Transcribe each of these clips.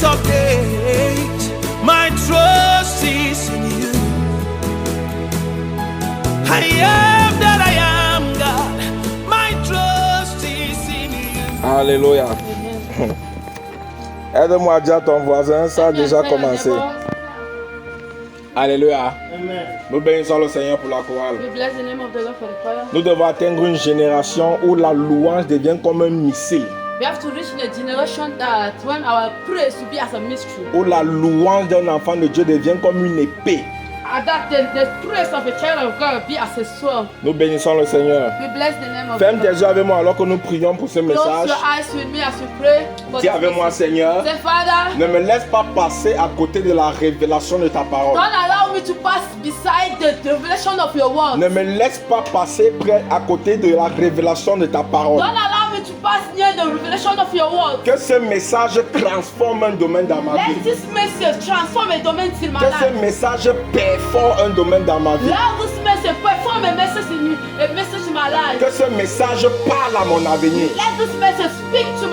of days, my trust is in you. I am that I am, God. My trust is in you. Alléluia. Aide-moi à dire à ton voisin, ça a déjà commencé. Alléluia. Amen. Nous bénissons le Seigneur pour la chorale. We bless the name of the Lord for the choir. Nous devons atteindre une génération où la louange devient comme un missile. We have to reach a generation that when our praise will be as a mystery. Où la louange d'un enfant de Dieu devient comme une épée. And that the praise of a child of God will be as a sword. Nous bénissons le Seigneur. We bless the name of Ferme the Lord. tes yeux avec moi alors que nous prions pour ce Close message. your eyes with me as we pray. for Dis this avec moi, message. Seigneur, Say, Father, ne me laisse pas passer à côté de la révélation de ta parole. don't allow me to pass beside the revelation of your word. Ne me laisse pas passer près à côté de la révélation de ta parole. Don't allow me to pass near the revelation of your word. Que ce message transforme un domaine dans ma Let vie. this message transform a domain in my Que ce life. message performe un domaine dans ma vie. Let this message perform a message in my life. Que ce message parle à mon avenir. Let this message speak to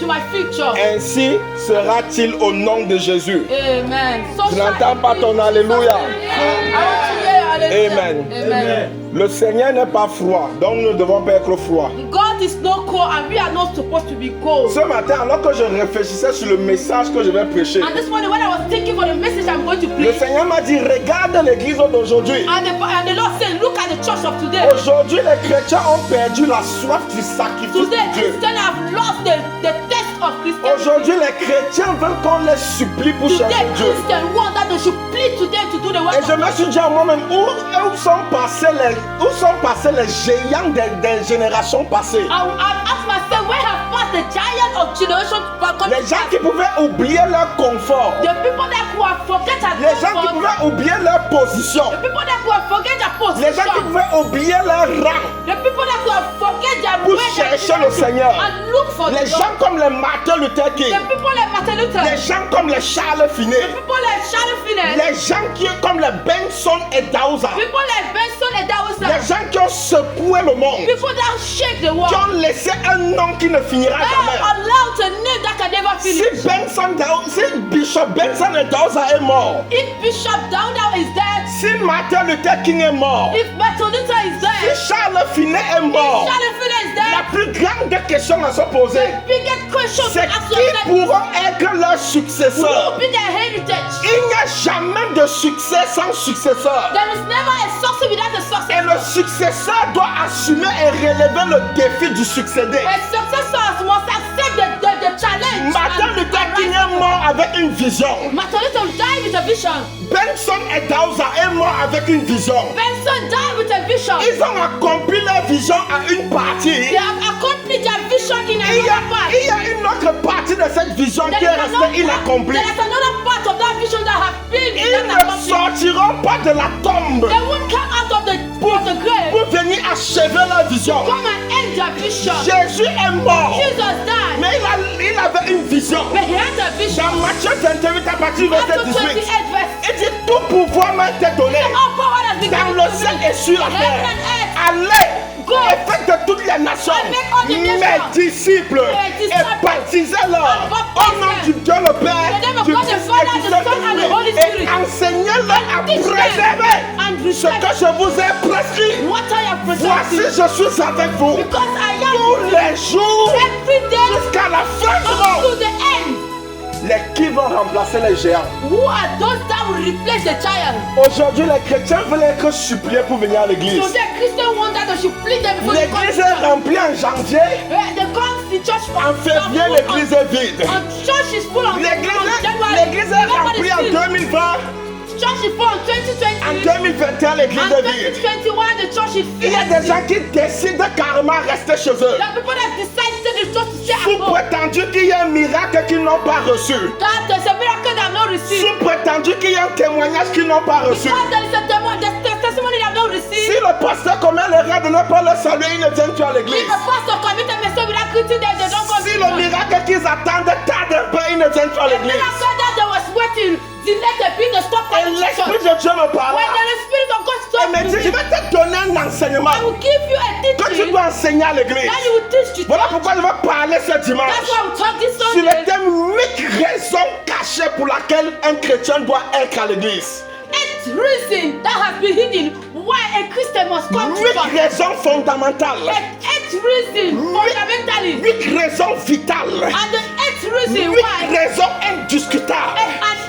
my future. Ainsi sera-t-il au nom de Jésus. Amen. So Je shall n'entends it pas be. ton alléluia. I want to hear hallelujah. Amen. Amen. Le Seigneur n'est pas froid, donc nous ne devons pas être froid. God is not cold and we are not supposed to be cold. Ce matin, alors que je réfléchissais sur le message que je vais prêcher, And this morning when I was thinking for the message I'm going to le preach, Seigneur m'a dit, regarde l'église d'aujourd'hui. and the Lord said, look at the church of today. Aujourd'hui, les chrétiens ont perdu la soif du sacrifice Today, de Dieu. Christians have lost the taste of Christianity. Aujourd'hui, les chrétiens veulent qu'on les supplie pour Today, chercher Dieu. Christians want that they should plead to them to do the work Et je of me God. suis dit à moi-même, où sont passés les géants des générations passées? I asked myself, where have passed the giant of generation back? Les gens qui pouvaient oublier leur confort. The people that could have forget their Les gens qui comfort, pouvaient oublier leur position. the people that could have forget their Les gens qui position, pouvaient oublier leur rang the people that could have forget their pour way, their chercher le Seigneur. and look for Les the gens Lord. comme les Martin Luther King. The people like Martin Luther, Les gens comme les Charles Finet. the people like Charles Finney, Les gens qui comme les Benson et Dauza. people like Benson and Les Dawson, gens qui ont secoué le monde. people that shake the world, Qui ont laissé un nom qui ne finira they jamais. are allowed to name that can never Si finish. si Bishop Benson et Dauza est mort, If Bishop Downer is dead, si Martin Luther King est mort, if Martin Luther is si dead, Charles Finet est if mort, Charles Finney is la dead, plus grande question à se poser, the biggest question to c'est ask qui yourself pourront être leurs who successeurs. will be their heritage. Il n'y a jamais de succès sans successeur. There is never a success without a Et successor. le successeur doit assumer et relever le défi du succédé. A successor must accept the challenge. Martin and Luther King rise est mort avec une vision. up. Martin Luther died with a vision. Benson et Dauza est mort avec une vision. Benson died with a vision. Ils ont accompli leur vision à une partie. They have accomplished their vision in Il y another part. a une autre partie de cette vision There qui is est restée inaccomplie. there is another part of that vision that have been Ils not ne accomplished. sortiront pas de la tombe They won't come out of the grave. pour venir achever leur vision. Come and end their vision. Jésus est mort, Jesus died, mais il avait une vision. but he had a vision. Dans Matthieu 28 à partir du verset Matthew 18, 28 verse. il dit tout pouvoir m'a été donné All power has been dans given le to ciel me. et sur la Heaven terre. and earth. Allez Go. et faites de toutes les nations And make all the mes nations disciples my et disciples. baptisez-leur And baptize au nom them. du Dieu le Père, In the name of du God the Fils Father, et du the Son, and the Holy Saint-Esprit, Spirit. et enseignez-leur à And teach them. préserver And ce que je vous ai prescrit. what I have Voici, presented. je suis avec vous Because I tous am les jours every day jusqu'à la fin du up monde. to the end. Les qui vont remplacer les géants. Who are those that will replace the giant? Aujourd'hui, les chrétiens veulent être suppliés pour venir à l'église. So the Christian want that they should plead them before they come. L'église est remplie en janvier. They come to church for En février, l'église est vide. And church is full of L'église est remplie en 2020. Church is full on 2020. En 2021, l'église And est vide. 2021, the church is Il y a filled. des gens qui décident carrément de rester chez eux. The people that decide to stay in the church to stay Sous at home. prétendu qu'il y a un miracle qu'ils n'ont pas reçu. That there's a miracle they have not received. Sous prétendu qu'il y a un témoignage qu'ils n'ont pas reçu. Because there is a testimony they have not received. Si le pasteur commet l'erreur de ne pas le saluer, ils ne viennent plus à l'église. If a pastor commit a mistake without greeting them, they don't come Si to le church. miracle qu'ils attendent tarde un peu, ils ne viennent plus à The l'église. miracle that they was waiting, delayed the people to stop Et coming to l'Esprit church. de Dieu me parle. When the Spirit of God Il stops me dit, je vais te donner un enseignement I will give you a que tu teaching dois enseigner à l'église. that you will teach to Voilà church. pourquoi je vais parler ce dimanche That's why we talk this sur le Sunday thème 8 raisons pour laquelle un chrétien doit être à l'église. 8 reasons that has been hidden why a Christian must come to 8 church. raisons fondamentales. Like 8 reasons fundamentally. 8 raisons vitales. And the 8th reason 8 why. raisons indiscutables. And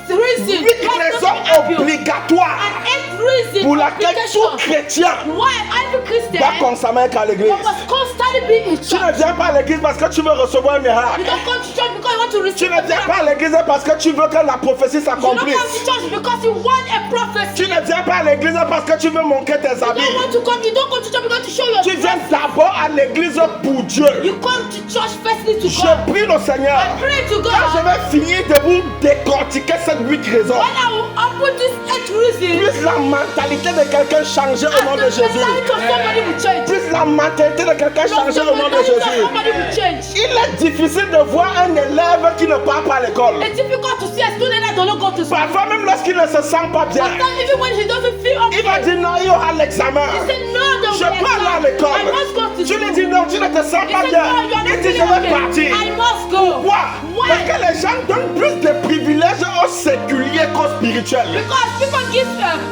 8th reason. 8 raisons obligatoires And 8th reason. pour laquelle tout chrétien Why every Christian doit constamment être à l'église. must constantly be in Tu church. ne viens pas à l'église parce que tu veux recevoir un You miracle. don't come to church because you want to Tu receive ne a viens pas à miracle. l'église parce que tu veux que la prophétie You don't s'accomplisse. come to church because you want a prophecy. Tu ne viens pas à l'église parce que tu veux montrer tes You don't habits. want to come. You don't come to church because to show your Tu viens dress. d'abord à l'église pour Dieu. You come to church firstly to Je God. prie le Seigneur. I pray to Quand je God. vais finir de vous décortiquer ces 8 raisons, When I will open this 8th reason, puisse la mentalité de quelqu'un changer au nom de the Jésus. mentality of somebody will change. Puisse la mentalité de quelqu'un changer The au nom de mentality of Jésus. somebody will change. Il est difficile de voir un élève qui ne part pas à l'école. It's difficult to see a student that don't go to school. Parfois même lorsqu'il ne se sent pas bien, Sometimes even when he doesn't feel il va okay, dire non, il y aura l'examen. he said no, Je peux aller à I l'école. must go to Tu school. lui dis non, tu ne te sens He pas said bien. no, you are Il not dit je feeling vais okay. partir. I must go. Pourquoi? Why? Parce que les gens donnent plus de privilèges aux séculiers qu'aux spirituels. Because people give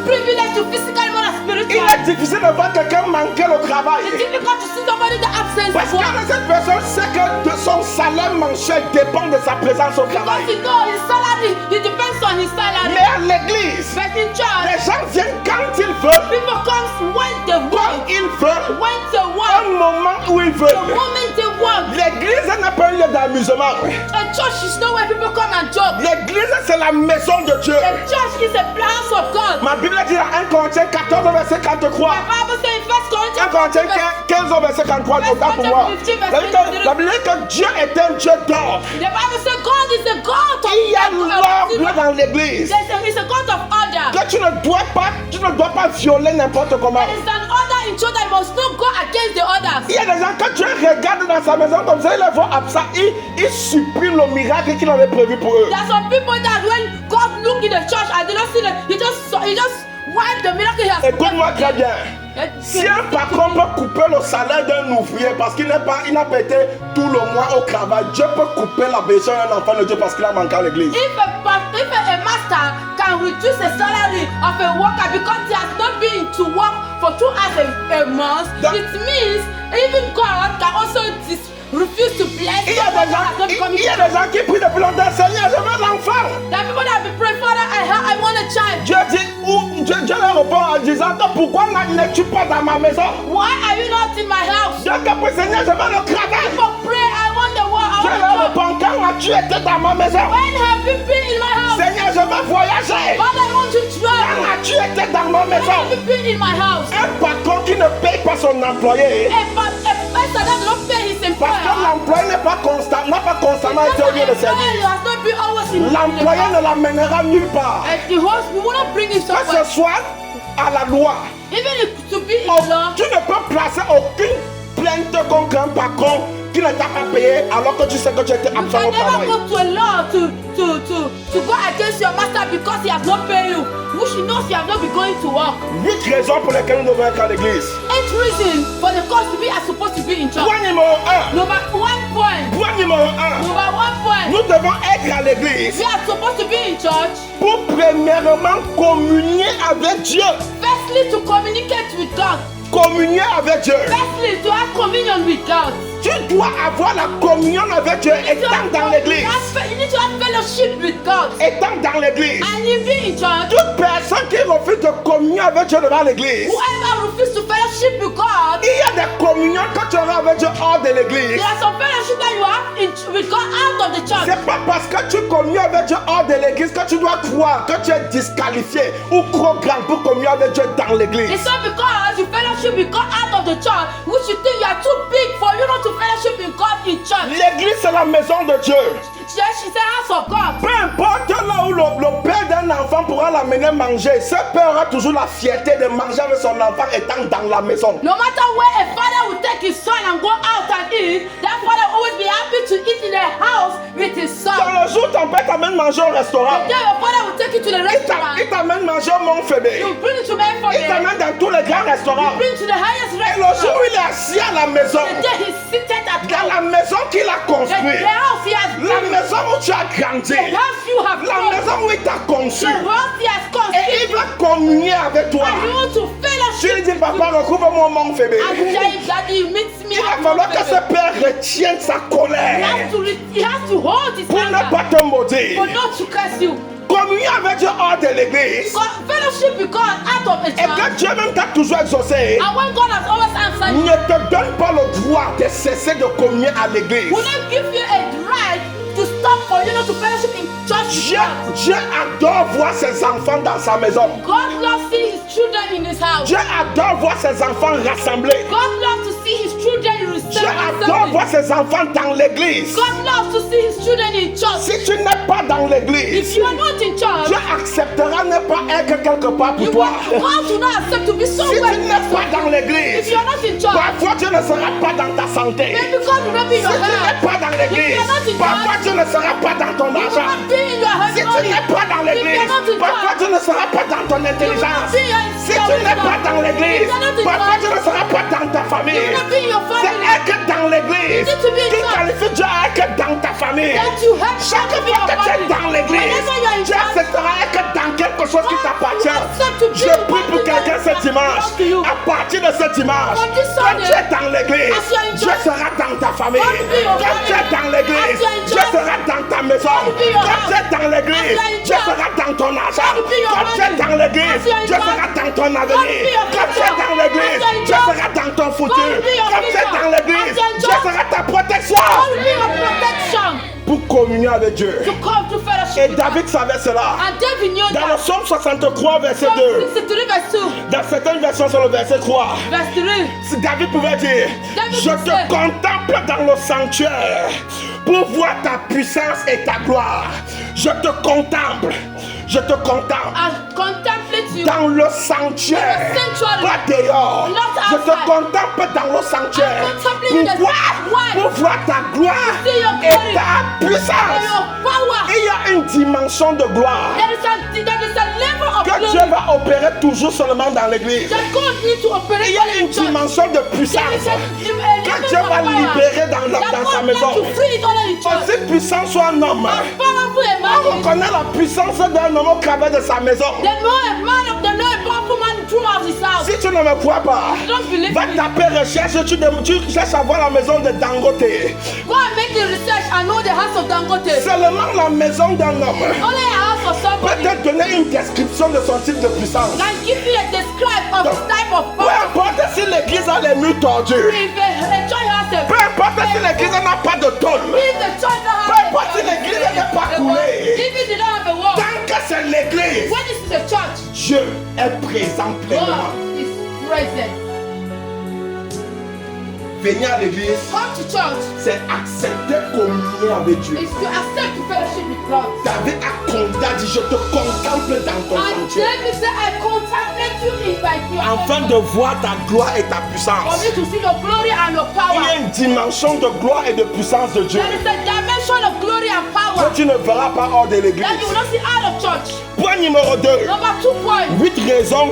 privilege to physical more than Il spiritual. est difficile de voir quelqu'un manquer le travail. It's difficult to see somebody that absence Parce of que work. cette personne sait que de son salaire mensuel dépend de sa présence au Because travail. you know his salary, it depends on his salary. Mais à l'église, But in church, les gens viennent quand ils veulent, people come when they quand want, ils veulent, when they au want, moment où ils the veulent. moment they want. L'église n'est pas un lieu d'amusement. A church is not where people come and joke. L'église, c'est la maison de Dieu. A church is a house of God. Ma Bible dit dans 1 Corinthiens 14, verset 43. The Bible says in 1 1 Corinthians Corinthiens 15, 15, verset 43, autant pour moi. La Bible dit que Dieu est un Dieu d'or. the Bible says God is a God of Il y a l'ordre dans l'église. It's a God of order. Que tu ne dois pas violer n'importe comment. It's an order in church that must not go against the others. Il y a des gens, quand tu regardes dans sa maison comme ça, ils les voient absents, ils suppriment le miracle qu'il avait prévu pour eux. There are some people that when God look in the church and they don't see the, he just wipe the miracle he has Écoute-moi très bien. Si un patron peut couper le salaire d'un ouvrier parce qu'il n'a pas été tout le mois au travail, Dieu peut couper la bénédiction d'un enfant de Dieu parce qu'il a manqué à l'église. If a master can reduce the salary of a worker because he has not been to work for 2 hours a month, it means even God can also refuse to bless Il y a des gens qui prient depuis longtemps, Seigneur, je veux l'enfant. There are people that be praying, Father, I want a child. Dieu leur répond en disant pourquoi n'es-tu pas dans ma maison? Why are you not in my house? Dieu dit, Seigneur, je veux le travail. People pray, I want the work, I Dieu want leur the job. répond, quand as-tu été dans ma maison? When have you been in my house? Seigneur, je veux voyager. Father, I want to Quand travel. as-tu été dans ma When maison? have you been in my house? Un patron qui ne paye pas son employé A person that does not pay his parce que employer. l'employé n'a pas constamment été au lieu de Employer service. has not been always in L'employé ne l'amènera nulle part. And the host, we will not bring him Que somewhere. ce soit à la loi, Even if to be in law, tu ne peux placer aucune plainte contre un patron qui ne t'a pas payé alors que tu sais que tu étais you absent can au never travail. go to a law to go against your master because he has not paid you, which he knows you have not been going to work. 8 raisons pour lesquelles nous devons être à l'église. 8 reasons for the cause to be are supposed to be in church. Point numéro 1. Number 1 point. Point numéro 1. Number 1 point. Nous devons être à l'église We are supposed to be in church. pour premièrement communier avec Dieu. Firstly, to communicate with God. Communier avec Dieu. Firstly, to have communion with God. Tu dois avoir la communion avec Dieu étant dans l'église. You need to have fellowship with God. Étant dans l'église. And you be in church. Toute personne qui refuse de communier avec Dieu devant l'église, Whoever refuses to fellowship with God, il y a des communions que tu auras avec Dieu hors de l'église. there are some fellowship that you have with God out of the church. C'est pas parce que tu communies avec Dieu hors de l'église que tu dois croire que tu es disqualifié ou trop grand pour communier avec Dieu dans l'église. It's not because you fellowship with God out of the church, which you think you are too big for you not to fellowship with God in church. L'église, c'est la maison de Dieu. Church is a house of God. Peu importe là où le père d'un enfant pourra l'amener manger, ce père aura toujours la fierté de manger avec son enfant étant dans la maison. No matter where a father will take his son and go out and eat, that father will always be happy to eat in the house with his son. Dans le jour, ton père t'amène manger au restaurant. Then your father will take you to the restaurant. Il t'amène manger au Mont Fébé. You bring it to me for Il t'amène dans tous les grands restaurants. Bring to the highest Et le jour restaurant. où il est assis à la maison, The day he's seated at dans la maison qu'il a the construite, house he has la built, maison où tu as grandi, the house you have la grown, maison où il t'a conçu, the house he has et conceived, il veut communier avec toi. and you want to Tu fellowship lui dis, with papa, recouvre-moi mon bébé. and tell him, Daddy, meet me Il va at falloir que Mount ce père retienne sa colère he has to hold his pour ne anger pas te maudire. for not to curse you. Communier avec Dieu hors de l'église. Fellowship with God out of a Et que church. Dieu même t'a toujours exaucé. And when God has always answered you, Ne te donne pas le droit de cesser de communier à l'église. will not give you a right to stop for you not to fellowship in church with God. Dieu adore voir ses enfants dans sa maison. God loves seeing his children in his house. Dieu adore voir ses enfants rassemblés. God loves to see his children in Dieu adore voir ses enfants dans l'église. God loves to see his children in church. Si tu n'es pas dans If l'église, you are not in church, Dieu acceptera ne pas être quelque part pour you toi. will, God will not accept to be Si somewhere. tu n'es pas dans If l'église, you are not in church, parfois Dieu ne sera pas dans ta santé. maybe God will not be in Si your tu n'es health. pas dans If you l'église, are not in parfois church, Dieu ne sera pas dans ton you will argent. not be in your health. Si tu n'es pas dans l'église, parfois Dieu ne sera pas dans ton intelligence. Si tu n'es pas dans l'église, parfois Dieu ne sera pas dans ta You famille. will not be in your C'est family. être dans l'église You need to be in qui church. qualifie Dieu à être dans ta famille. That you have Chaque to be fois your que tu es family. dans l'église, Whenever you are in Dieu church, acceptera être dans quelque chose qui t'appartient. accept to be Je prie pour something quelqu'un that ce dimanche. belongs to you. À partir de ce dimanche, From this quand Sunday, tu es dans l'église, as you are in Dieu church, sera dans ta famille. God will be your Quand tu es family. dans l'église, As you are in Dieu church, sera dans ta maison. God will be your Quand tu es house. dans l'église, As you are in Dieu church, sera dans ton argent. God will be your Quand tu es money. dans l'église, As you are in Dieu church, sera dans ton God will avenir. be your Quand tu es future. dans l'église, As you are in Dieu church, sera dans ton futur. God will be your Quand tu es future. dans l'église, As you are in Dieu church, sera ta protection. God will be your protection Pour communier avec Dieu. to come to fellowship Et with God. David savait cela. And David knew Dans le that. psaume 63, verset Psalm 2. 63 verse 2, Dans certaines versions, c'est le verset 3. verse 3. Si David pouvait dire, David je te disait, contemple dans le sanctuaire pour voir ta puissance et ta gloire. Je te contemple. Je te contemple And contemplate you. dans le sanctuaire, Dans le sanctuary. pas dehors. Not Je te outside. contemple dans le sanctuaire. And contemplate you Pourquoi? why? Pour voir ta gloire see your et glory. ta And puissance. your power. Il y a une dimension de gloire There is a level of que glory Dieu va opérer toujours seulement dans l'église. that God needs to operate Il y a in une church. dimension de There is puissance a que level Dieu of va power libérer dans that sa God maison. wants to free it all in church. Aussi puissant soit un homme, As powerful a on man is, reconnaît la puissance d'un homme au travers de sa maison. the more a man of the Lord, powerful man throughout his house. Si tu ne me crois pas, Don't believe va me. taper recherche, tu cherches à voir la maison de Dangote. Go and make the research and know the house of Dangote. Seulement la maison d'un homme Only a house of peut somebody te donner une description de son type de puissance. can give you a describe of Donc, this type of peu power. importe si l'église a les murs tordus, If a church has a peu importe si l'église n'a pas de tôle, if the church don't peu have importe si l'église n'est pas coulée, if it don't have a wall, tant que c'est l'église, when this is a church, Dieu est présent pleinement. God is present. Venir à l'église, Come to church c'est accepter communier avec Dieu. is to accept to fellowship with God. David a dit, je te contemple dans ton And sanctuaire, David said, I contemplate you in my afin de voir ta gloire et ta for puissance. me to see your glory and your Il y a power. une dimension de gloire et de puissance de Dieu There is a dimension of glory and power que tu ne verras pas hors de l'église. that you will not see out of church. Point numéro 2. Number 2 point. 8 raisons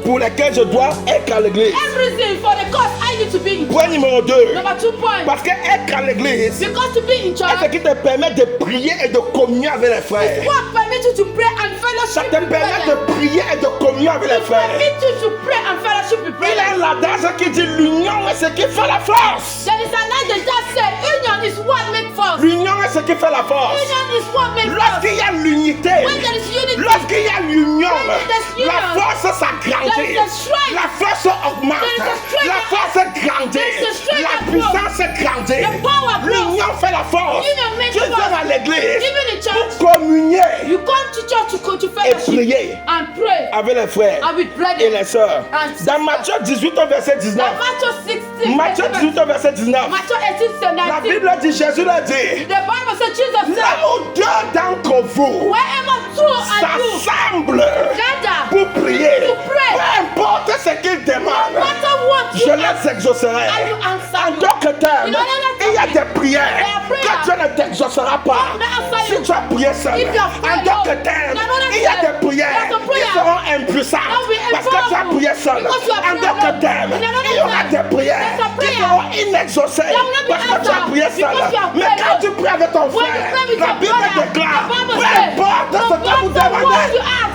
pour lesquelles je dois être à l'église. Everything for the cause I need to be in church. Point numéro 2. Number 2 point. Parce que être à l'église, Because to be in c'est ce church, qui te permet de prier et de communier avec les frères. what permits you to pray and Ça fellowship te with permet de brothers. prier et de communier avec les It frères. permits you to pray and fellowship with Il y a brothers. l'adage qui dit l'union est ce qui fait la force. There is an adage that says union is what makes force. L'union est ce qui fait la force. Union is what makes force. Lorsqu'il y a l'unité, When there is unity, lorsqu'il y a l'union, there's union, la force s'agrandit, there is a strength. la force augmente, There is a strength la force grandit, there is a strength la that puissance grandit. The power grows. L'union fait la force. Union makes Tu force. viens à l'église Even in church, pour communier you come to church to go to et fellowship prier and pray avec les frères and with et brethren. les sœurs. And Dans sisters. Matthieu 18 au verset 19, Now Matthew 16, Matthieu 18 au verset 19, Matthew 18, la 19. Bible dit, Jésus l'a dit, The Bible says Jesus là said, où deux d'entre vous wherever two are you s'assemblent gather, pour prier, To pray. peu importe ce qu'ils no demandent, matter what je you les exaucerai. and you answer En me. d'autres termes, In other il y a terms, des prières there are prayers. que Dieu ne t'exaucera pas God will not answer si you. tu as prié seul. If you have prayed En d'autres alone. termes, In other il y a terms, des prières there are some qui prayers seront impuissantes that will be parce que tu as impossible prié seul. because you have En prayed d'autres alone. termes, In another il y aura terms, des prières there's a qui prayer seront inexaucées that will not be parce que tu as answered prié seul. because you have Mais prayed quand tu alone. pries avec ton When you frère, pray with la your Bible brother, réclame, The Bible peu says, importe no ce que vous matter what demandez, you ask,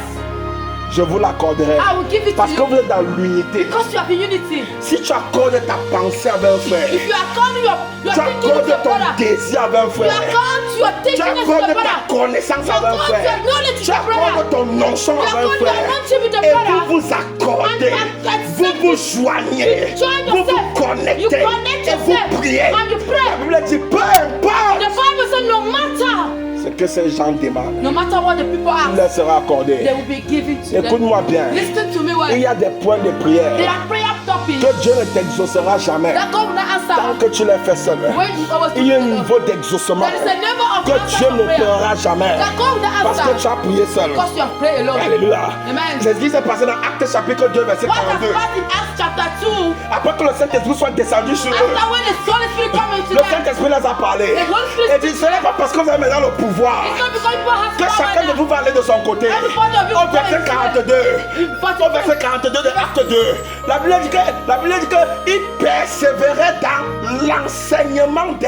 je vous l'accorderai. I will give it to Parce que you. vous êtes dans l'unité. Because you have unity. Si tu accordes ta pensée avec un frère, If you accord your tu thinking with accordes your ton brother, désir avec un you frère, accord your tu thinking with accordes your ta brother, connaissance you avec un accord frère, your knowledge with tu your brother, accordes ton onction you avec un accord your frère, anointing with your et brother, vous vous accordez, and you accept vous vous it. joignez, You join vous vous yourself. connectez, You connect et vous yourself. priez. And you pray. La Bible dit, peu importe The Bible says no matter, ce que ces gens demandent, no matter what the people il ask, leur sera they accordé. will be given to them. Écoute-moi bien, Listen to me well. il y a des points de There prière are prayer topics que Dieu ne t'exaucera jamais that God will not tant answer que tu les fais seul. when you always Il y a un do it. niveau d'exaucement There is a level of que answer Dieu for prayer n'opérera jamais that God will not parce que tu answer as prié seul. because you have prayed alone. Alléluia. Amen. C'est ce qui s'est passé dans Actes chapitre 2 verset What has 42. passed in Acts chapter 2, Après que le Saint-Esprit soit descendu sur eux, after when the Holy Spirit come into le them, Saint-Esprit les a parlé. The Holy Spirit Et dit, ce n'est pas parce que vous avez maintenant le pouvoir it's not because people have que power chacun de now. vous va aller de son côté. Everybody of you Au go verset in 42, But au verset 42 de Acte 2, la Bible dit qu'il persévérait dans l'enseignement des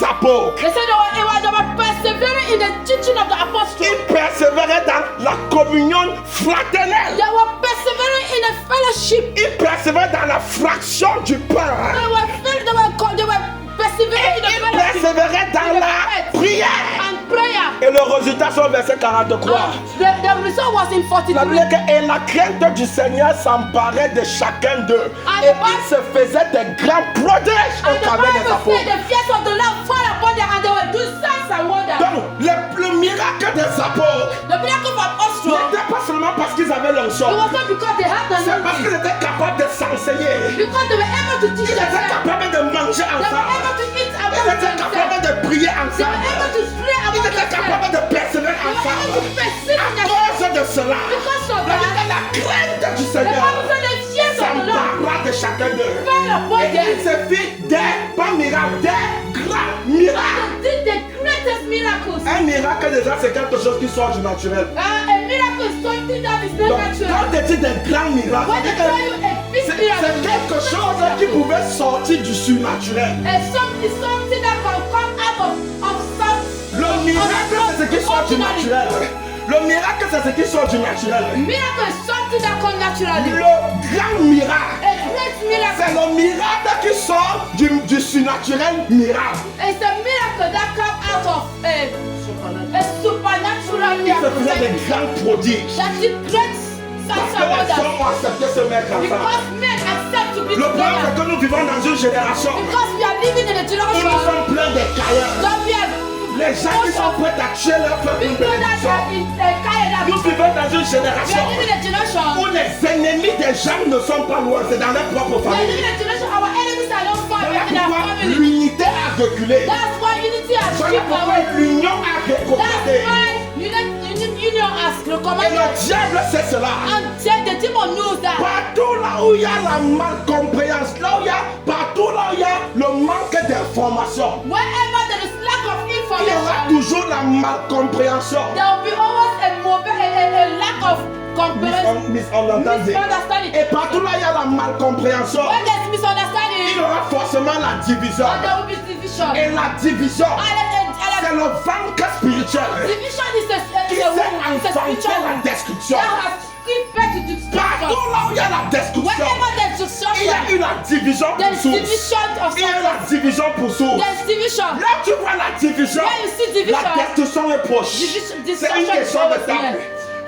apôtres. They said they were persevering in the teaching of the apostles. Il persévérait dans la communion fraternelle. They were persevering in the fellowship. Il persévérait dans la fraction du pain. They were persevering in the Il fellowship. persévérait dans la prière. And prayer. Et le résultat, c'est au verset 43. The result was in 42. La Bible dit que et la crainte du Seigneur s'emparait de chacun d'eux. And Et the Bible- il se faisait des grands prodiges And au the travers des Bible said apôtres. the fears of the Lord fell upon them and they were doing signs and wonders. Donc, le miracle des apôtres The miracle of Austria, n'était pas seulement parce qu'ils avaient it l'onction. was not because they had the C'est parce qu'ils knowledge. étaient capables de s'enseigner. Because they were able to teach Ils étaient themselves. capables de manger They were ensemble. able to eat Ils among étaient themselves. capables de prier They were ensemble. able to pray Ils among étaient capables themselves. de persévérer They were able ensemble. to persist À in themselves. cause de cela, Because of la that, la crainte du the Seigneur Bible said the fears of the Lord s'empara de chacun d'eux. fell upon Et il them. se fit des, pas miracles, des grands miracles. They did the greatest miracles. Un miracle déjà c'est quelque chose qui sort du naturel. A miracle is something that is not Donc, natural. quand tu dis des grands miracles, When they tell you a big c'est miracle, quelque chose qui pouvait sortir du surnaturel. it's something that can come out of some. Le miracle c'est ce qui sort du naturel. Le miracle c'est ce qui sort du naturel. Miracle is something that comes naturally. Le grand miracle, A great miracle. c'est le miracle qui sort du surnaturel miracle. It's a miracle that comes out of a supernatural Il se miracle. faisait des grands prodiges. That is great Parce signs que and les wonders. hommes ont accepté se mettre ensemble. Because men accept to be Le problème c'est together. que nous vivons dans une génération Because we are living in a où nous generation sommes pleins de cailloux. that we are Les gens qui sont prêts à tuer leur peuple une people that bénédiction. are in Canada. Nous vivons dans une We génération are living in a generation. où les ennemis des gens ne sont pas loin, c'est dans leur propre We are famille. living in a generation. Our enemies are not far Voilà in our pourquoi family. l'unité a reculé. That's why unity has Voilà stripped pourquoi away. l'union a That's récompenté. why union has Et recommended. le diable sait cela. And the demon knows that. Partout là où il y a la malcompréhension, là où il y a, partout là où il y a le manque d'information, Wherever there is lack of il y aura information, toujours la malcompréhension. there will be always a lack of comprehension. Misunderstanding. Et partout là où il y a la malcompréhension, When there's il y misunderstanding, aura forcément la division. there will be division. Et la division, c'est And le ventre spirituel division is qui a sait wound. It's a enfanter spiritual la wound destruction. that has given birth to destruction. Partout là où il y a la destruction, Wherever there's il y a destruction, eu la division pour there's source. division of Il y a eu something. la division pour source. There's division. Là tu vois la division, When you see division, la destruction est proche. C'est destruction une is question de always temps. near.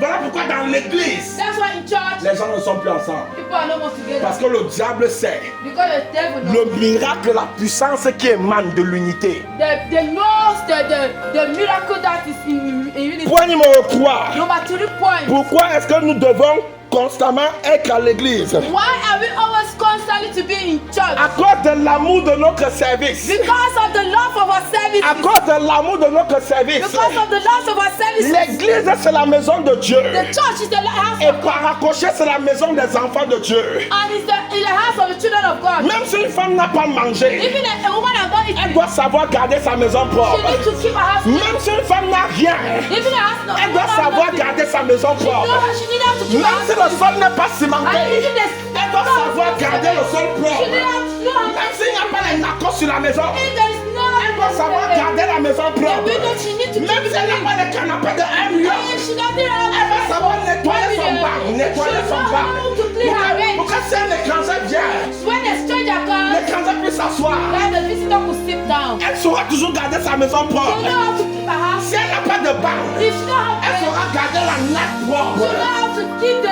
Voilà pourquoi dans l'église, That's why in church, les gens ne sont plus ensemble. people are no more together. Parce que le diable sait Because the devil knows. le miracle, la puissance qui émane de l'unité. The knows the miracle that is in unity. Point numéro 3. Number 3 point. Pourquoi est-ce que nous devons constamment être à l'église? Why are we always constantly to be in church? À cause de l'amour de notre service. Because of the love of our service. À cause de l'amour de notre service. Because of the love of our service. L'église, c'est la maison de Dieu. The church is the house Et of God. par ricochet, c'est la maison des enfants de Dieu. And it's the house of the children of God. Même si une femme n'a pas mangé, Even a woman has not elle eaten, doit savoir garder sa maison she propre. needs to keep her house. Même si une femme n'a rien, Even a house, elle doit savoir garder sa maison propre. she needs to keep her Même si house. le sol n'est pas And cimenté, even elle doit savoir garder le sol propre. She needs to know. Même s'il n'y a pas les nacos sur la maison, If there is no, elle doit savoir garder la maison propre. the window, she needs to Même keep si elle n'a pas les she doesn't have Elle va savoir nettoyer son bar, nettoyer son bar. to clean her range. Pour que si un étranger vient, When a stranger comes, l'étranger puisse s'asseoir. then the visitor will sit down. Elle saura toujours garder sa maison She propre. know how to keep her house. Si elle n'a pas de bar, If she don't have elle friends, saura garder la nappe she propre. know how to keep the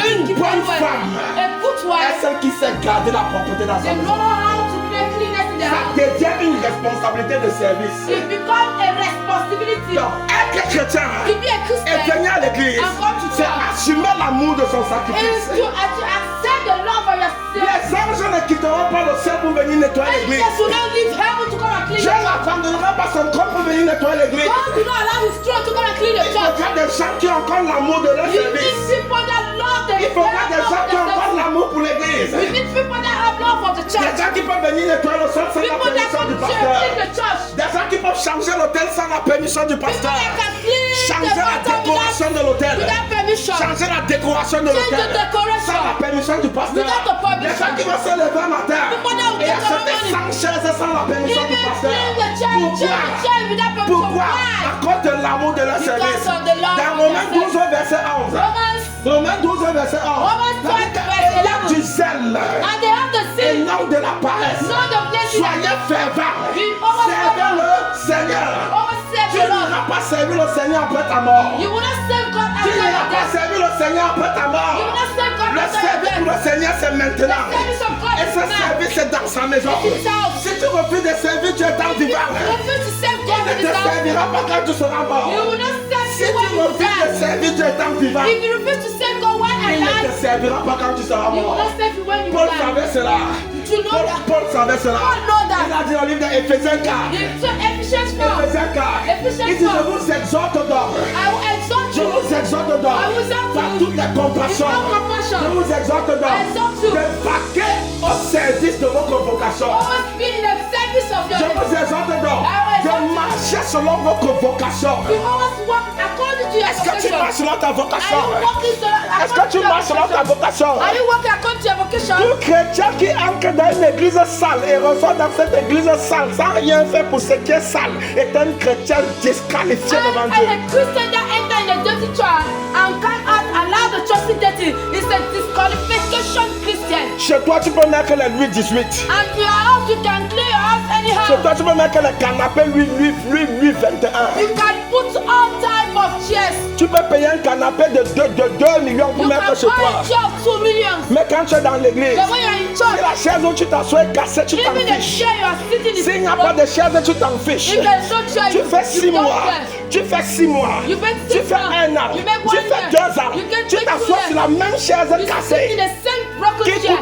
Une keep bonne it well. femme. A good Elle wife, celle qui sait garder la propreté dans sa they know maison. how to create cleanness in the Ça house. devient une responsabilité de service. It becomes a responsibility Donc, être chrétien to be a et Christian venir à l'église, and come to c'est church. assumer l'amour de son Is sacrifice. to accept the love for yourself. Les anges ne quitteront pas le ciel pour venir nettoyer l'église. Angels will not leave heaven to come and clean Dieu the church. n'abandonnera pas son corps pour venir nettoyer l'église. God will not allow his throne to come and clean the Il church. faudra des gens qui ont encore l'amour de leur You need service. people that love the Il faudra des gens qui ont encore church. l'amour pour l'église. You need people that have love for the Des church. gens qui peuvent venir nettoyer le sol sans la People that permission come du to church, clean pasteur. the church. Des gens qui peuvent changer l'hôtel sans la permission du People pasteur. that can clean the Changer la bottom décoration de l'hôtel. without permission. Changer la décoration de Change l'hôtel. the decoration. Sans la permission du pasteur. Without the permission. Des gens qui vont se lever un matin People that will et get their acheter money. 100 chaises sans la permission du Even pasteur. clean the church, Pourquoi? church without permission. Pourquoi? Why? À cause de l'amour de leur Because service. of the love Dans of Romains their 12 au verset 11. Romans, Romains 12 au verset 11. Romans 12 Il y a du zèle and they have the et sin, non de la paresse. not the blessing. Soyez fervents. Be always Servez le Seigneur. Always serve Tu the Lord. n'iras pas servir le Seigneur après ta mort. You will not serve God Tu after your n'iras pas death. servir le Seigneur après ta You mort. will not serve God Le after your service pour death. le Seigneur, c'est maintenant. The service of God Et is ce now. service, c'est dans sa maison. It is out. Si tu refuses de servir, tu es dans If you vivant. refuse to serve God Il in ne this te house, servira pas quand tu seras mort. you will not serve Si Him tu when you refuses de die. servir, tu es dans vivant. If you refuse to serve God when Il I ne te die, servira pas quand tu seras you will mort. not serve Him when you Paul die. savait cela. Did you know that? Paul savait cela. Paul know that. Il a dit au livre d'Éphésiens 4. So Ephesians 4, Éphésiens 4. Ephesians Il dit, je 4. vous exhorte donc. I will exhort Je you vous exhorte donc. I will exhort Par you toutes les compassions. in all compassion. Je vous exhorte donc. I exhort you. De vaquer au service de votre vocation. always be in the service of Je your vous exhorte donc. I will De exhort you. marcher selon votre vocation. You always walk according to your Est-ce que tu vocation. marches selon ta Are vocation? you walking Est-ce que tu marches selon ta vocation? Are you walking according to your vocation? Tout chrétien qui entre dans une église sale et ressort dans cette église sale sans rien faire pour ce qui est sale est un chrétien disqualifié devant And Dieu. a Christian that enter in a dirty church and come out and allow the church to dirty is a disqualification Christian. Chez toi, tu peux mettre les Louis 18. And your house, you can clean your house Chez anyhow. toi, tu peux mettre les canapés Louis 21. You can put all type of chairs. Tu peux payer un canapé de 2 millions pour You mettre can chez buy toi. a chair of 2 million. Mais quand tu es dans l'église, But when you're in si church, la chaise où tu t'assois est cassée, tu t'en even the fiches. chair you are sitting is S'il n'y a pas de chaise, tu t'en fiches. if there's no chair, Tu fais 6 you don't mois. care. Tu fais 6 mois. You make Tu 6 fais months. 1 an. You make Tu 1 fais year. 2 ans. You can Tu take t'assois 2 sur la même chaise You sit in cassée. the same broken Qui chair.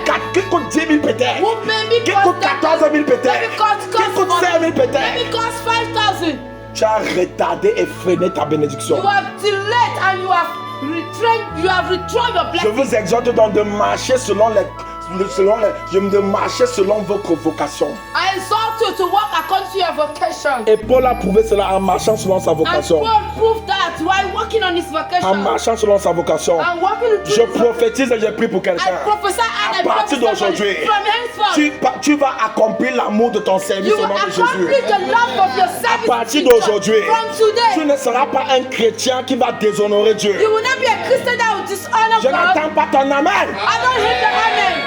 coûte 10 000 peut-être. Who maybe Qui cost coûte 14 000 peut-être. maybe cost Qui coûte 5 000 peut-être. maybe cost 5,000. Tu as retardé et freiné ta bénédiction. You have delayed and you have withdrawn your Je blessing. vous exhorte donc de marcher de marcher selon votre vocation. I exhort you to walk according to your vocation. Et Paul a prouvé cela en marchant selon sa And vocation. Paul proved that while walking on his En vocation. marchant selon sa vocation. And walking Je through his vocation. prophétise et je prie pour I quelqu'un. prophesy and À I partir prophesy d'aujourd'hui, from henceforth. tu vas accomplir l'amour de ton service You au will nom de Jésus. accomplish the love of your À service. partir to God. d'aujourd'hui, From tu today, ne seras pas un chrétien qui va déshonorer Dieu. you will not be a Christian that will dishonor Je God. n'entends pas ton amen. I don't hear the amen.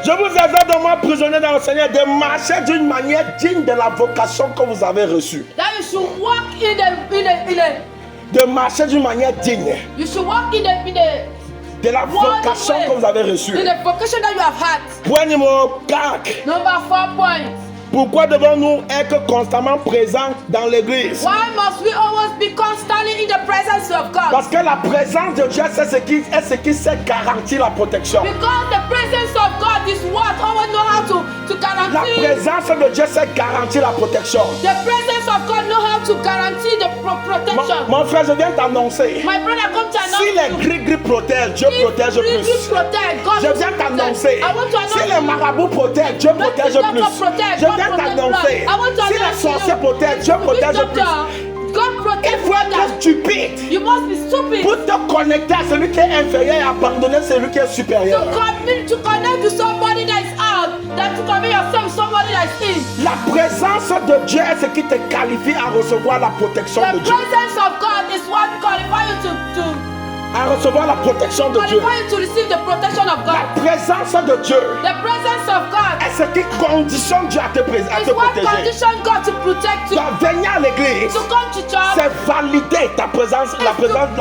Je vous exhorte de moi, prisonnier dans le Seigneur, de marcher d'une manière digne de la vocation que vous avez reçue. That you should walk in the De marcher d'une manière digne you should walk in the de la vocation way. que vous avez reçue. in the vocation that you have had. Point numéro 4. Number 4 point. Pourquoi devons-nous être constamment présents dans l'église? Why must we always be constantly in the presence of God? Parce que la présence de Dieu, c'est ce qui sait garantir la protection. Because the presence of God is what always know how to La guarantee. présence de Dieu, c'est garantir la protection. The presence of God know how to guarantee the protection. Mon frère, je viens t'annoncer. My brother come to announce Si les you. gris-gris protègent, Dieu If protège really plus. protect, God Je will viens protect. t'annoncer. I want to announce Si les you. marabouts protègent, Dieu protège doctor plus. protect, Je God viens protect t'annoncer. blood. I want to Si les announce you. sorciers protègent, Dieu This protège doctor, plus. God Il protect faut être wonders. stupide You must be stupid pour te connecter à celui qui est inférieur et abandonner celui qui est supérieur. to connect to somebody that is out, than to commit yourself to somebody that is in. La La présence de Dieu est ce qui te qualifie à recevoir la protection The de Dieu. presence of God is what qualifies you to À recevoir la protection de Dieu. qualify you to receive the protection of La God. présence de Dieu The presence of God est ce qui conditionne Dieu à te is what protéger. conditions God to protect you. Donc, venir à l'église, To come to church c'est valider ta présence, la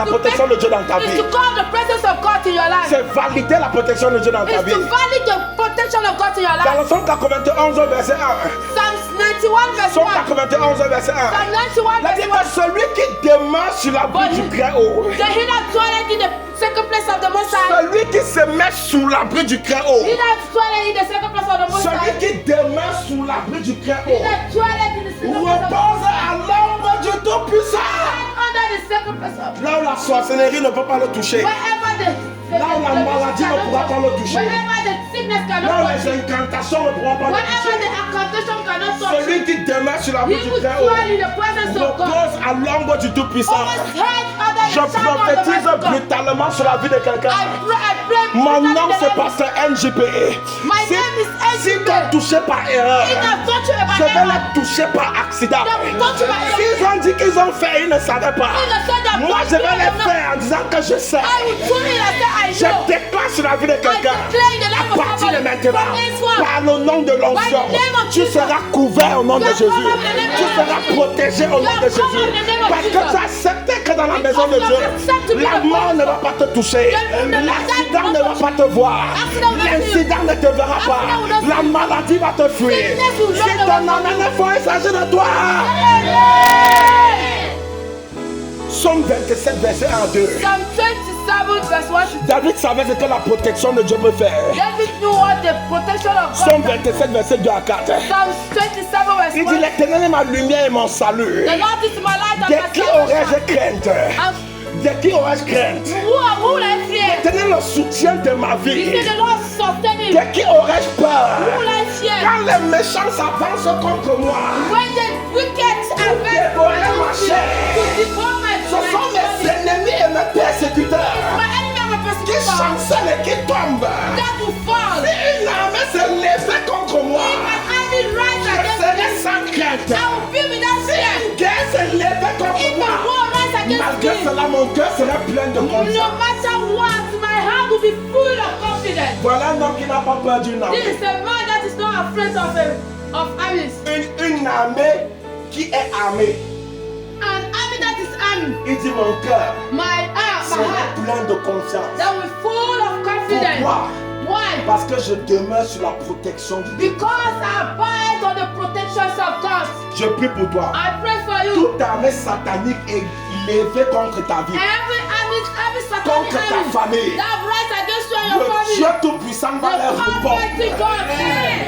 protection de Dieu dans ta is vie. to call the presence of God in your life. C'est valider la protection de Dieu dans ta Is vie. to validate the protection of God in your Dans life. le Psaume 91, verset 1. Psalms 91 verse Psaume 1. 91, verset 1. Psalm 91 La verse Bible 1. dit que celui qui demeure sur l'abri du Très-Haut, The hidden dwelleth in the secret place of the Most High. celui qui se met sous l'abri du Très-Haut, He that dwelleth in the secret place of the Most celui High. qui demeure sous l'abri du He Très-Haut, that dwelleth in the secret place of the repose Most High. à l'ombre du Tout-Puissant. Under the secret place of Là où la sorcellerie ne peut pas le toucher, wherever the là où la maladie ne pourra pas le toucher, wherever the sickness là cannot où touch les you, incantations ne pourront pas le wherever toucher, the incantation cannot touch you, celui qui demeure sur l'abri he du will Très-Haut dwell in the presence of God. repose à l'ombre du Tout-Puissant. Always hide under Je the shadow of the prophétise Most God. brutalement sur la vie de quelqu'un. I pray Mon brutally nom in the c'est name of- Pasteur NJP. My name is Si NJP. t'es touché par erreur, If I've touched you by je vais error, les toucher par accident. Don't touch my error. S'ils ont dit qu'ils ont fait, ils ne savaient pas. If they said that Moi, God je vais told les them not, faire en disant que je sais. I will truly I Je say I know. déclare sur la vie de quelqu'un. I declare in the life À of partir de somebody, maintenant, from henceforth, par le nom de l'onction, by the name of tu Jesus, seras couvert au nom de you are Jésus. covered in the name Tu of seras Jesus. protégé au You nom are de covered Jésus. in the name of Parce que Jesus. tu as accepté que dans la maison de Because Dieu, you have accepted to be la the mort ne va pas te toucher. L'accident ne va pas te voir. L'incident ne te verra pas. La maladie va te fuir. Si ton âme est fort, il s'agit de toi. Psaume 27, verset 1 à 2. Psalm 27 verse 1. David savait ce que la protection de Dieu peut faire. David knew what the protection of Psaume God. 27, verset 2 à 4. Psalm 27 verse Il 1. dit, l'Éternel est ma lumière et mon salut. The Lord is my light and De my qui salvation. aurais-je crainte? And De qui aurais-je crainte? who will I fear? L'Éternel est le soutien de ma He vie. said the Lord sustain him. De qui aurais-je Who peur? will I fear? Quand les méchants s'avancent contre moi, When the wicked are bent to devour my ce sont mes ennemis et mes persécuteurs my enemy and my qui persecutor chancellent et qui tombent. that will fall. Si une armée se lève contre moi, If an army rise je against serai me, sans crainte. I will be without Si fear. une guerre se lève If contre a moi, war rise against malgré me, cela, mon cœur sera plein de no confiance. matter what, my heart will be full of confidence. Voilà un homme qui n'a pas peur d'une This armée. is a man that is not afraid of armies. Une armée qui est armée. An army that is army. Il dit mon cœur My heart sera plein de confiance. that will full of confidence. Pourquoi? Why? Parce que je demeure sur la protection du Dieu. Because I abide on the protections of God. Je prie pour toi. I pray for you. Toute armée satanique est levée contre ta vie. Every satanic Contre ta army famille. that rise against you and your Le family. Dieu Tout-Puissant va leur The répondre. Almighty God Le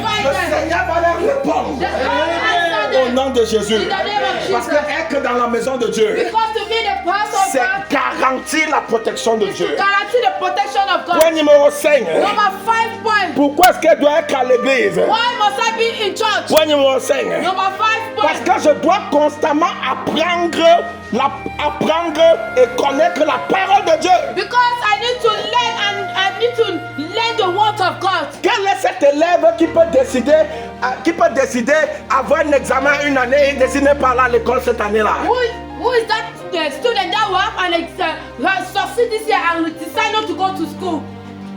fight them. Seigneur va leur répondre. The Almighty Au nom de Jésus. In the name of Parce que Jesus. être dans la maison de Dieu, Because to be the pastor of c'est God garantir la protection de is to Dieu. guarantee the protection of God. Point numéro 5. Number 5 point. Pourquoi est-ce qu'elle doit être à l'église? Why must I be in church? Point numéro 5. Number 5 Parce point. que je dois constamment apprendre et connaître la parole de Dieu. Because I need to learn and I need to learn the word of God. Quel est cet élève qui peut décider avoir un examen une année et décider par là à l'école cette année-là? Who is that student that will have an succeed this year and will decide not to go to school?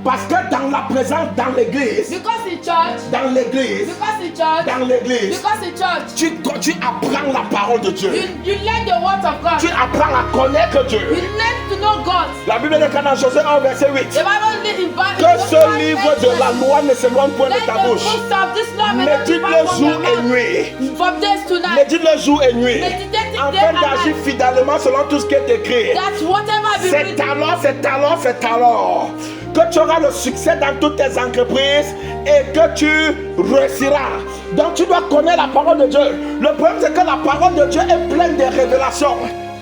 Parce que dans la présence, dans l'église, Because in church. dans l'église, Because in church. dans l'église, Because in church. tu apprends la parole de Dieu. You learn the word of God. Tu apprends à connaître Dieu. You learn to know God. La Bible dit dans Josué 1 verset 8 The Bible says in que ce livre de la loi ne s'éloigne point de let ta the bouche. books of this law Médite-le jour et nuit. from days to night. Médite-le jour et nuit. Meditate day Afin and d'agir night. fidèlement selon tout ce qui est écrit. That whatever be C'est alors que tu auras le succès dans toutes tes entreprises et que tu réussiras. Donc tu dois connaître la parole de Dieu. Le problème c'est que la parole de Dieu est pleine de révélations.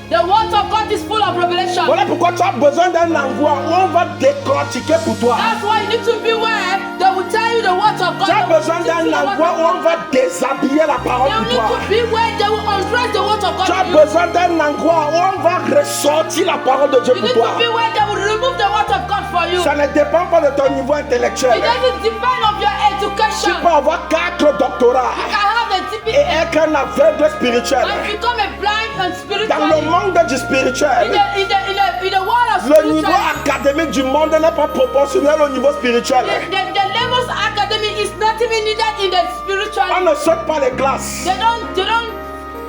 the word of God is full of revelation. Voilà pourquoi tu as besoin d'un endroit où on va décortiquer pour toi. That's why you need to be where they will tell you the word of God. Tu as They will besoin teach you d'un the word endroit of où on God. va déshabiller la parole They pour need toi. to be where they will undress the word of God. Tu as to you. besoin d'un endroit où on va ressortir la parole de Dieu You pour need to toi. be where they will remove the word of God for you. Ça ne dépend pas de ton niveau intellectuel. It doesn't depend on your Tu education. peux avoir 4 doctorats. You can have the be et être un aveugle spirituel. and become a blind and Dans le spiritually. monde du spirituel, In the world of le niveau spirituality, académique du monde n'est pas proportionnel au niveau spirituel. the levels academy is not even needed in the On spiritual. ne saute pas les classes.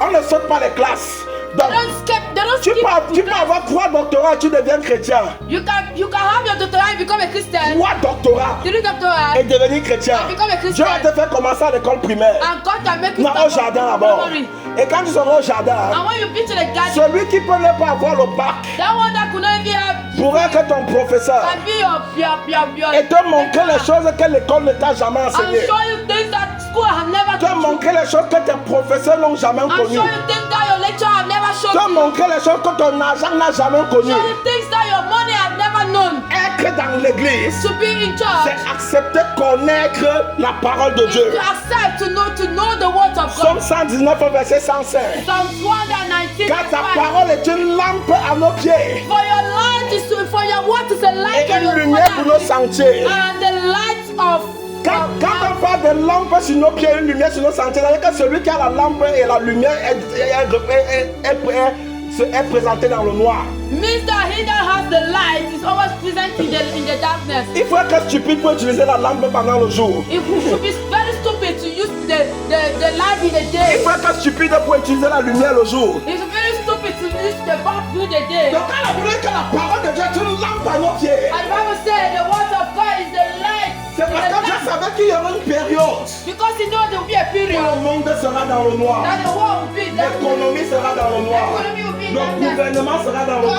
On ne saute pas les classes. Donc, They don't tu skip. peux avoir 3 doctorats et tu deviens chrétien. You can have your doctorate and become a Christian. 3 doctorats 3 doctorate et devenir chrétien. Become a Dieu Christian. va te faire commencer à l'école primaire. And God can make you Non, au start jardin from d'abord. primary. Et quand tu seras au jardin, And when you be to the garden, celui qui peut ne pas avoir le bac that one that could not even have pourrait être ton professeur can be your et te montrer les choses que l'école ne t'a jamais and enseignées. show you things that school have never Te taught you. montrer les choses que tes professeurs n'ont jamais And show connues. you things that your lecturer have never shown Te you. montrer les choses que ton argent n'a jamais connues. Show you things that your money have never known. Être dans l'église, To be in church, c'est accepter connaître la parole de is Dieu. to accept, to know the words of Psaume God. 119 verset 105. Psalms 119. Car ta verse 5. parole est une lampe à nos pieds For your light is for your word is a light et on une your lumière pour nos path, sentiers. and the light of Quand on parle de lampe sur nos pieds et une lumière sur nos sentiers, c'est-à-dire que celui qui a la lampe et la lumière est présenté dans le noir. means that he that has the light is always present in the darkness. Il faut être stupide pour utiliser la lampe pendant le jour. It should be very stupid to use the light in the Il day. faut être stupide pour utiliser la lumière le jour. It's very stupid to use the bulb through the day. Donc quand la Bible dit que la parole de Dieu est une lampe à nos pieds, And the Bible says the word of God is the light. c'est parce que Dieu savait qu'il y aura une période Because he knows there will be a où period le monde sera dans le noir. that the world will be in darkness. L'économie sera dans le noir. Economy will be in Le darkness. gouvernement sera dans le noir.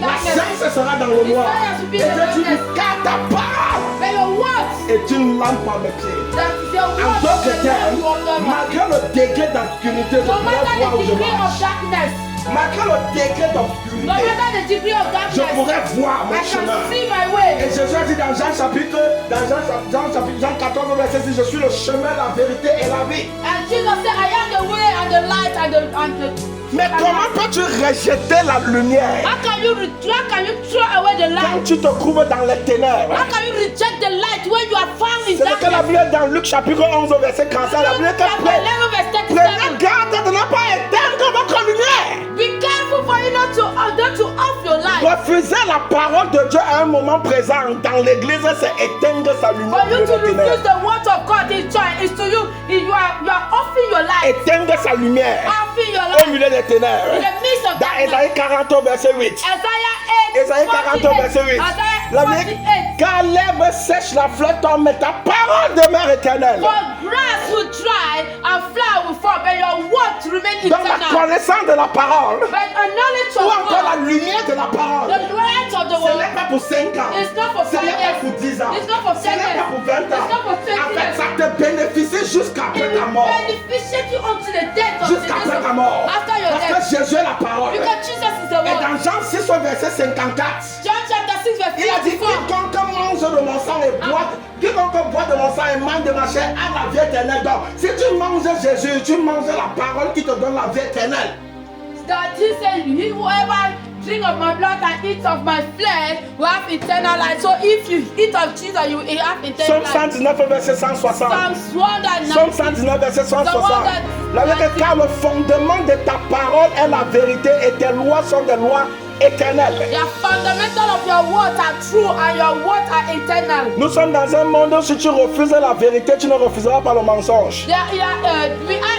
La science sera dans le noir. Et Dieu dit, car ta parole But your words, est une lampe à mes pieds. that is your En words, d'autres that termes, you walk over. malgré le degré d'obscurité, je No pourrais matter voir the où je degree of marche. darkness, Malgré le degré no d'obscurité, matter the degree of je darkness, pourrais voir I mon can chemin. see my Et way. Jésus a dit dans Jean 14, verset 6, je suis le chemin, la vérité et la vie. And Jesus said, I am the way and the light and the Mais comment peux-tu rejeter la lumière How can you throw away the quand light? tu te trouves dans les ténèbres? How can you reject the light when you are found in C'est ce que la darkness? Bible dit dans Luc chapitre 11 verset 45. La Bible dit que Chapter 11 verse prenez 37. garde de ne pas éteindre votre lumière. Be careful for you not to off your light. Refuser la parole de Dieu à un moment présent dans l'église, c'est éteindre sa For lumière you de to la refuse ténèbres. the word of God in joy is to you are offing your light. Éteindre sa lumière Offing your au light milieu des in ténèbres. the midst of Dans darkness. Ésaïe 40 verset 8. Ésaïe 40 verset 8. La Bible dit, car l'herbe sèche, la fleur tombe, mais ta parole demeure éternelle. For grass will dry and flower will fall, but your words remain Donc la eternal. connaissance de la parole, But a knowledge ou of encore la God, lumière de la parole, the light of the ce world, n'est pas pour 5 ans, it's not for ce 5 n'est pas years, pour 10 ans, it's not for ce 10 n'est years, pas pour 20 it's ans. not for 20 En fait, years. ça te bénéficie jusqu'après ta mort. Beneficiate you unto the death of the Jusqu'après days ta of mort. after your Parce death. que Jésus est la parole. Because Jesus is the Et word. dans Jean 6 au verset 54, John chapter 6 verse il a dit 54. quiconque mange de mon sang et quiconque boit de mon sang et mange de ma chair a la vie éternelle. Donc, si tu manges Jésus, tu manges la parole qui te donne la vie éternelle. That he said, he whoever drink of my blood and eat of my flesh will have eternal life. So if you eat of Jesus, you will have eternal Psaume life. 119 verset 160. Psalms 119. Psaume 119 verset 160. La vérité, car le fondement de ta parole est la vérité et tes lois sont des lois éternelles. The fundamental of your words are true and your words are eternal. Nous sommes dans un monde où si tu refuses la vérité, tu ne refuseras pas le mensonge. We are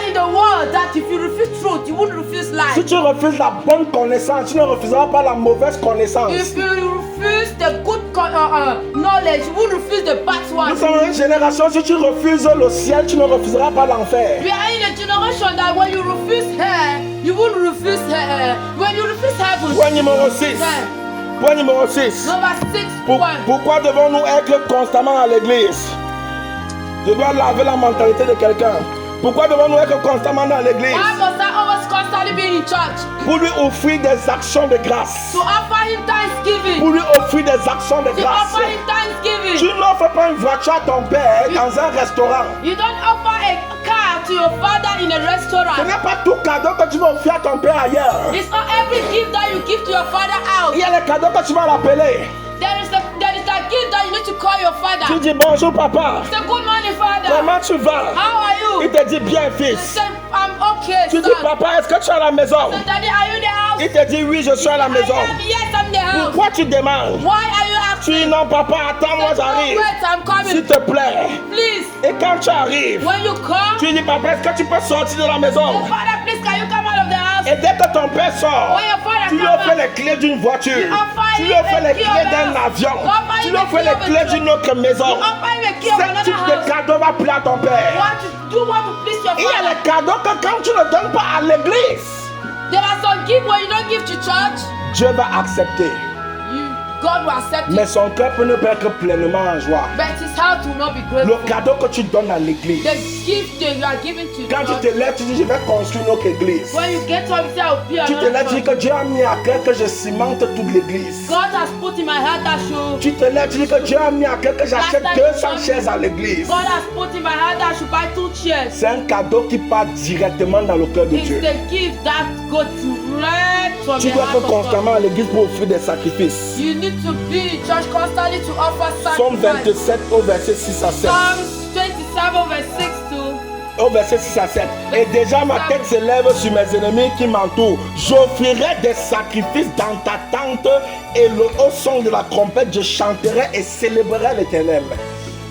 in the world that if you refuse truth, you won't refuse Si life. tu refuses la bonne connaissance, tu ne refuseras pas la mauvaise connaissance. If you refuse the good knowledge, you won't refuse the bad Nous one. sommes une génération, si tu refuses le ciel, tu ne refuseras pas l'enfer. We are in a generation that when you refuse her, you won't refuse her. When you refuse heaven, Point numéro 6. yeah. Point numéro 6. Number 6 1. Pourquoi devons-nous être constamment à l'église? Je dois laver la mentalité de quelqu'un. Pourquoi devons-nous être constamment dans l'église? Why must I always constantly be in church? Pour lui offrir des actions de grâce. To offer him thanksgiving. Pour lui offrir des actions de To grâce. offer him thanksgiving. Tu n'offres pas une voiture à ton père dans un restaurant. You don't offer a car to your father in a Ce restaurant. n'est pas tout cadeau que tu vas offrir à ton père ailleurs. It's not every gift that you give to your father out. Il y a les cadeaux que tu vas l'appeler. There is a gift that you need to call your Tu father. dis bonjour papa. Say good morning, Father. Comment tu vas? How are Il you? te dit bien, He fils. said, I'm okay, Tu dis, son. papa, est-ce que tu es à la maison? So, Daddy, are you in the house? Il te dit, oui, je suis à la maison. I am, yes, I'm in the house. Pourquoi tu demandes? Why are you Tu dis, asking? non, papa, attends-moi, He said, j'arrive. "Oh, wait, I'm S'il coming. te plaît. Please, Et quand tu arrives, when you come, tu dis, papa, est-ce que tu peux sortir de la oh, maison? Father, please, can you come out of the house? Et dès que ton père sort, When your father tu lui comes offres back, les clés d'une voiture. you offer Tu him lui offres a les key of clés the d'un house. avion. You offer Tu him lui a offres key les of a clés truck. d'une autre maison. You offer him a key of Ce another type de house. cadeau va plaire à ton père. Do you want to please your Il y a father? les cadeaux que quand tu ne donnes pas à l'église, There are some gifts when you don't give to church, Dieu va accepter. God will accept Mais it. son cœur peut ne pas être pleinement en joie. But his heart will not be Le grateful. cadeau que tu donnes à l'église, The gift that you are giving to quand tu church, te lèves, tu dis, je vais construire une autre église. when you get up, you say, I'll be Tu te lèves, another tu dis church. que Dieu a mis à cœur que je cimente toute l'église. God has put in my heart that should. Tu te lèves, tu dis que Dieu a mis à cœur que j'achète Last time 200 chaises à l'église. God has put in my heart that I should buy 2 chairs. C'est un cadeau qui part directement dans le cœur de It's Dieu. the gift that goes direct from Tu the dois heart être of God. constamment à l'église pour offrir des sacrifices. You need to be in church constantly to offer Somme sacrifice. 27 au verset 6 à 7. Psalms 27 verse 6 to Au verset 6 à 7. Et déjà ma tête s'élève sur mes ennemis qui m'entourent. J'offrirai des sacrifices dans ta tente et le haut son de la trompette, je chanterai et célébrerai l'Éternel.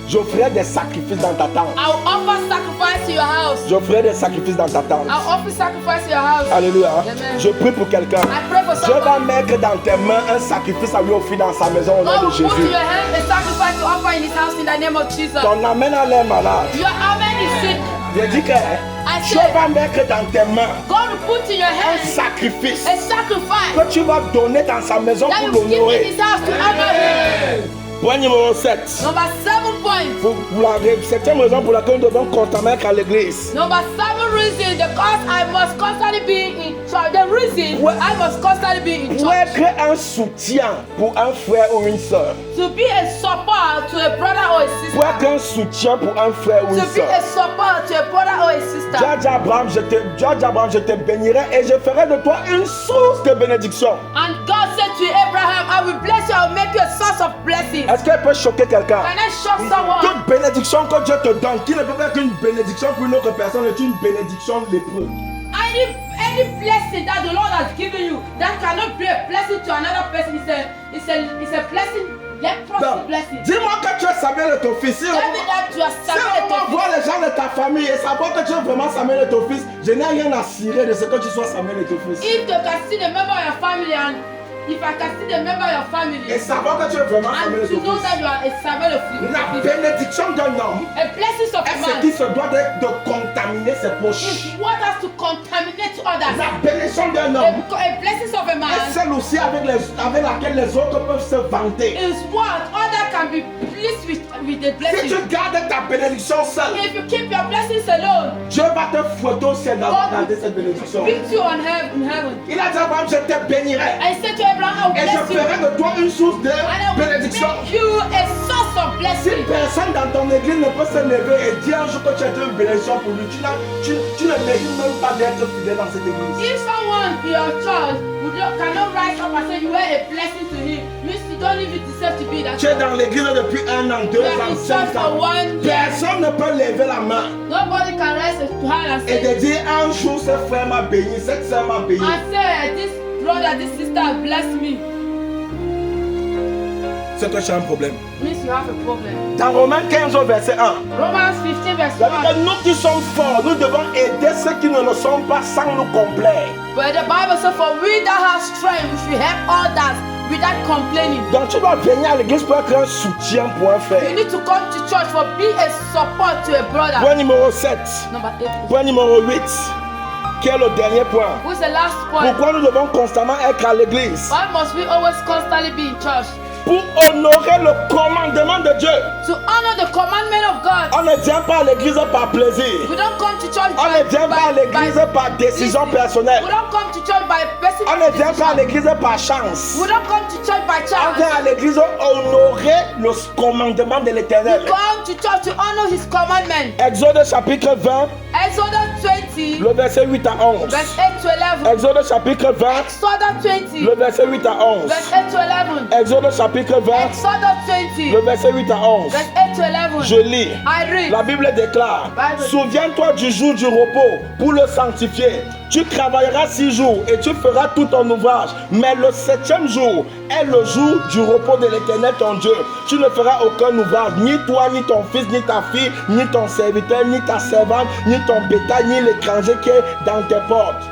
J'offrirai des sacrifices dans ta tente. I'll offer sacrifice to your house. J'offrirai des sacrifices dans ta tente. I'll offer sacrifice to your house. Alléluia. Amen. Je prie pour quelqu'un. I pray for Dieu va someone. mettre dans tes mains un sacrifice à lui offrir dans sa maison au nom God de will put in Jésus. your hand a sacrifice to offer in his house in the name of Jesus. Ton amène à l'air malade. Your amen is sick. Je dis que Dieu said- va mettre dans tes mains God will put in your un hand sacrifice a sacrifice que tu vas donner dans sa maison that pour you give in l'honorer. his house to honor him. Point numéro 7. Number 7 point. Pour la septième raison pour laquelle nous devons constamment être à l'église. Number 7 reason, the cause I must constantly be in church. The reason Ouais. I must constantly be in Pour church. être un soutien pour un frère ou une soeur. To be a support to a brother or a Pour sister. être un soutien pour un frère ou une To be soeur. a support to a brother or a sister. George Abraham, je te bénirai et je ferai de toi une source de bénédiction. And God said to Abraham, I will bless you, I will make you a source of blessing. Est-ce qu'elle peut choquer quelqu'un? Can I shock someone? Toute bénédiction que Dieu te donne, qui ne peut pas être une bénédiction pour une autre personne, est une bénédiction lépreuse. Any blessing that the Lord has given you that cannot be a blessing to another person is a blessing, leprosy Donc, blessing. dis-moi que tu es Samuel de ton fils. Si Tell me that you are on Samuel va to voir les gens de ta famille et savoir que tu es vraiment Samuel de ton fils, je n'ai rien à cirer de ce que tu sois Samuel de ton fils. If you can see the member of your family and if I can see the member of your family Et savoir que tu es vraiment Samuel and de to ton know fils. that you are a Samuel of La bénédiction d'un homme a blessing of a est ce man qui se doit de contaminer ses poches. is what has to contaminate others. La bénédiction d'un homme A blessing of a est man celle aussi avec laquelle les autres peuvent se vanter. is what other can be pleased with the Si blessing. tu gardes ta bénédiction seule, If you keep your blessings alone, Dieu va te fouetter au ciel d'avoir gardé cette bénédiction. beat you on heaven. Il a dit à Abraham, je te bénirai I said to Abraham, I et will je bless you ferai de toi une source de and I will bénédiction. make you a source of Si blessing. personne dans ton église ne peut se lever et dire un jour que tu es une bénédiction pour lui, tu ne mérites même pas d'être fidèle dans cette église. If someone in your church cannot rise up and say you were a blessing to him, means you don't even deserve to be that. Tu es dans l'église depuis 1 an, 2 You are ans, in 5 church for ans. 1 year. Personne ne peut lever la main Nobody can raise a hand and et say, te dire un jour ce frère m'a béni, cette soeur m'a béni. this brother, this sister have blessed me. C'est que tu as un problème. Means you have a problem. Dans Romains 15 au verset 1, Romans 15 verse ça dit 1. que nous qui sommes forts, nous devons aider ceux qui ne le sont pas sans nous complaire. But the Bible says, for we that have strength, we should help others without complaining. Donc tu dois venir à l'église pour être un soutien pour un You frère. need to come to church for be a support to a brother. Point numéro 7. Number 8. Point numéro 8. Quel est le dernier point? Who's the last point? Pourquoi nous devons constamment être à l'église? Why must we always constantly be in church? Pour honorer le commandement de Dieu. To honor the commandment of God. On ne vient pas à l'église par plaisir. We don't come to church On ne vient pas à l'église par décision personnelle. We don't come to church by personal On ne vient pas à decision. l'église par chance. We don't come to church by On chance. vient à l'église honorer le commandement de l'Éternel. We come to church to honor His commandment. Exode chapitre 20, Exodus 20, le verset 8 à 11. verse 8 to 11. Exode chapitre 20, Exodus 20, le verset 8 à 11. verse 8 to 11. Exode chapitre 20, Exodus 20. Le verset 8 à 11. Verse 8 to 11. Je lis. I read. La Bible déclare, Bible. souviens-toi du jour du repos pour le sanctifier. Tu travailleras 6 jours et tu feras tout ton ouvrage. Mais le 7e jour est le jour du repos de l'Éternel ton Dieu. Tu ne feras aucun ouvrage, ni toi, ni ton fils, ni ta fille, ni ton serviteur, ni ta servante, ni ton bétail, ni l'étranger qui est dans tes portes.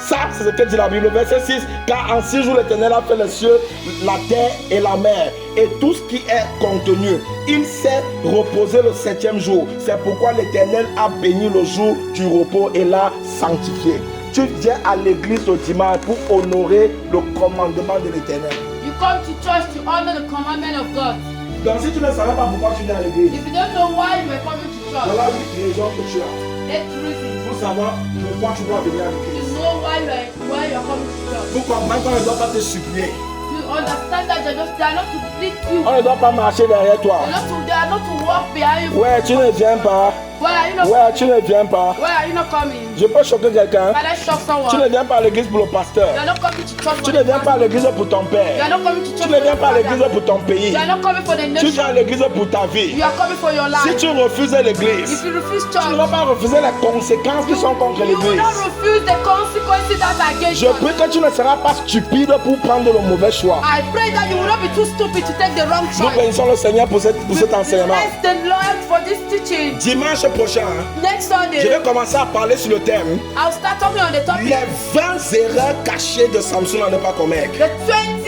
Ça, c'est ce que dit la Bible. Verset 6. Car en 6 jours, l'Éternel a fait les cieux, la terre et la mer, et tout ce qui est contenu. Il s'est reposé le 7e jour. C'est pourquoi l'Éternel a béni le jour du repos et l'a sanctifié. Tu viens à l'église le dimanche pour honorer le commandement de l'Éternel. You come to church to honor the commandment of God. Donc si tu ne savais pas pourquoi tu viens à l'église, If you don't know why you are coming to church, voilà 8 raisons que tu as. 8 reasons. Pour savoir pourquoi tu dois venir à You l'église. know why you are coming to church. Pour comprendre qu'on ne doit pas te supplier. You understand that they are not to plead you. On ne doit pas marcher derrière toi. They are not to walk behind you. Ouais, tu ne viens pas. Why are you not? Ouais, tu ne viens pas. Why are you not coming? Je peux choquer quelqu'un. Can I shock someone? Tu ne viens pas à l'église pour le pasteur. You are not coming to church Tu for ne the viens pas à pastor. l'église pour ton You père. are not coming to church Tu ne for viens your pas à l'église father. pour ton pays. You are not coming for the Tu viens à nation. l'église pour ta vie. You are coming for your Si life. tu refuses l'église, If you refuse tu ne vas church, pas refuser les conséquences qui sont contre you will l'église. not refuse the consequences that are against Je you. prie que tu ne seras pas stupide pour prendre le mauvais choix. I pray that you will not be too stupid to take the wrong Nous choice. bénissons le Seigneur pour cet enseignement. Bless the Lord for this teaching. Dimanche prochain, Next je Sunday, vais commencer à parler sur le thème I'll start talking on the topic. les 20 erreurs cachées de Samson à ne pas commettre. The 20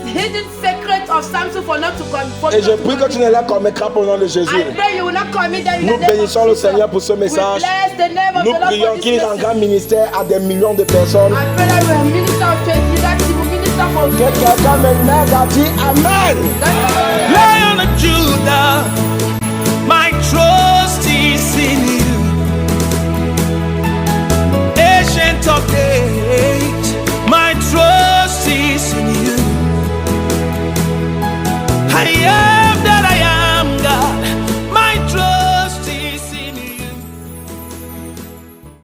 hidden secrets of Samson for not to come. Et je prie que tu ne les commettras pas au nom de Jésus. I pray you will not commit them in Nous the name of bénissons le Jesus. Seigneur pour ce We message. bless the name of Nous the Lord prions for qu'il this rende message. ministère à des millions de personnes. I pray that you will minister to that you will minister for Que quelqu'un me m'aide à dire Amen. that. Les